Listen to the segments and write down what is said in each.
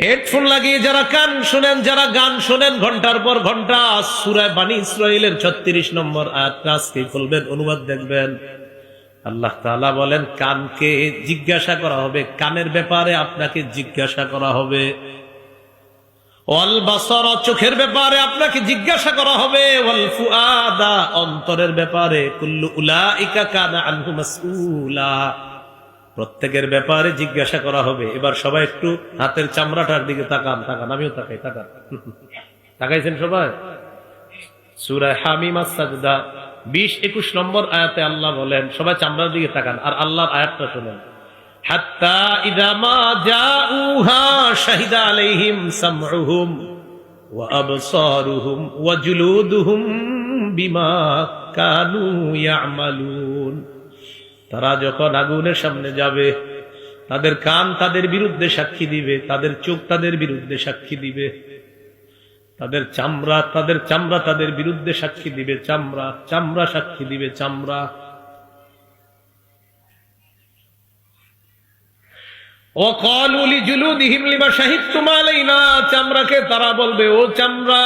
Headphone লাগিয়ে যারা কান শোনেন, যারা গান শোনেন ঘন্টার পর ঘন্টা, সূরা বনী ইসরাঈলের 36 নম্বর আয়াতটা আজকে খুলবেন, অনুবাদ দেখবেন। আল্লাহ তাআলা বলেন, কানকে জিজ্ঞাসা করা হবে, কানের ব্যাপারে আপনাকে জিজ্ঞাসা করা হবে। ওয়াল বাসার, চোখের ব্যাপারে আপনাকে জিজ্ঞাসা করা হবে। ওয়াল ফুআদা, অন্তরের ব্যাপারে। কুল্লু উলাইকা কানা আনহু মাসউলা, প্রত্যেকের ব্যাপারে জিজ্ঞাসা করা হবে। এবার সবাই একটু হাতের চামড়াটার দিকে তাকান, আমিও তাকাই, তাকাইছেন সবাই? সূরা হামিম আস-সাজদা 20-21 নম্বর আয়াতে আল্লাহ বলেন, সবাই চামড়ার দিকে তাকান আর আল্লাহর আয়াতটা শুনেন। হাত্তা ইযা মা জাউহা শাহিদা আলাইহিম সামউহুম ওয়া আবসারুহুম ওয়া জুলুদুহুম বিমা কানু ইয়ামালুন। তারা যখন আগুনের সামনে যাবে, তাদের কান তাদের বিরুদ্ধে সাক্ষী দিবে, তাদের চোখ তাদের বিরুদ্ধে সাক্ষী দিবে, তাদের চামড়া তাদের বিরুদ্ধে সাক্ষী দিবে, চামড়া সাক্ষী দিবে, চামড়া। ওয়াকালু লিজুলুদিহিম লিমা শাহিদতুম আলাইনা, চামড়াকে তারা বলবে, ও চামড়া,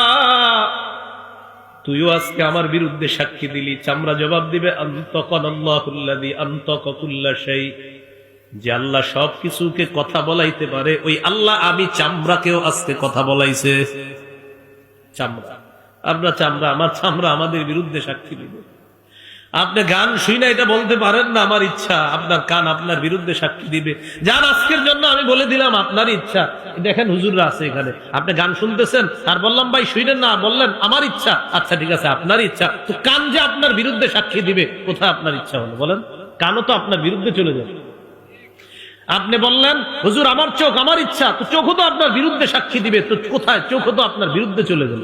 তুইও আজকে আমার বিরুদ্ধে সাক্ষী দিলি। চামড়া জবাব দিবে, আনতাকানাল্লাহুল্লাযী আনতাকা কুল্লা শাই, যে আল্লাহ সবকিছুকে কথা বলাইতে পারে, ওই আল্লাহ আমি চামড়াকেও আজকে কথা বলাইছে। চামড়া, আপনার চামড়া, আমার চামড়া আমাদের বিরুদ্ধে সাক্ষী দিবে। আপনি গান শুই না এটা বলতে পারেন না, আমার ইচ্ছা। আপনার কান আপনার বিরুদ্ধে সাক্ষী দিবে। যার আজকের জন্য আমি বলে দিলাম আপনার ইচ্ছা। দেখেন হুজুররা আছে এখানে, আপনি গান শুনতেছেন আর বললাম ভাই শুনেন না, বললেন আমার ইচ্ছা। আচ্ছা ঠিক আছে, আপনার ইচ্ছা। তো কান যে আপনার বিরুদ্ধে সাক্ষী দিবে, কোথায় আপনার ইচ্ছা হলো বলেন? কানও তো আপনার বিরুদ্ধে চলে যাবে। আপনি বললেন হুজুর আমার চোখ, আমার ইচ্ছা, তো চোখও তো আপনার বিরুদ্ধে সাক্ষী দিবে। তো কোথায়? চোখও তো আপনার বিরুদ্ধে চলে গেল।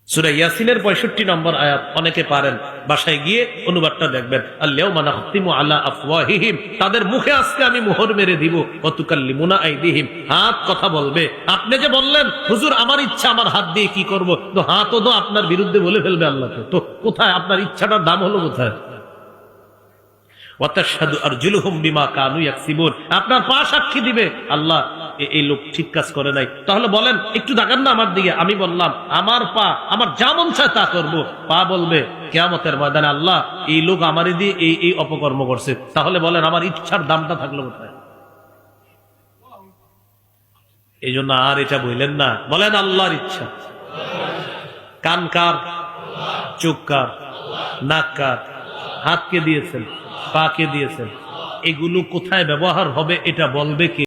সূরা ইয়াসিনের 65 নম্বর আয়াত অনেকে পারেন, বাসায় গিয়ে অনুবাদটা দেখবেন। আল-ইয়াওমা নাখতিমু আলা আফওয়াহিহিম, তাদের মুখে আজকে আমি মোহর মেরে দিব। ওয়া তুকাল্লিমুনা আইদিহিম, হাত কথা বলবে। আপনি যে বললেন হুজুর আমার ইচ্ছা, আমার হাত দিয়ে কি করব, তো হাতও তো আপনার বিরুদ্ধে বলে ফেলবে আল্লাহকে। তো কোথায় আপনার ইচ্ছাটার দাম হলো কোথায়? ওয়া তাশহাদু আরজুলুহুম বিমা কানু ইয়াকসিবুন, আপনার পা সাক্ষী দিবে, আল্লাহ এই লোক ঠিক কাজ করে নাই। তাহলে বলেন একটু তাকান না আমার দিকে। আমি বললাম আমার পা, আমার যা মন চায় তা করবো। পা বলবে কিয়ামতের ময়দানে, আল্লাহ এই লোক আমারই দিয়ে এই অপকর্ম করছে। তাহলে বলেন আমার ইচ্ছার দামটা থাকলো কোথায়? এই জন্য আর এটা বললেন না, বলেন আল্লাহর ইচ্ছা। কান কার? চোখ কার? নাক কার? হাতকে দিয়েছেন, পাকে দিয়েছেন, এগুলো কোথায় ব্যবহার হবে এটা বলবে কে?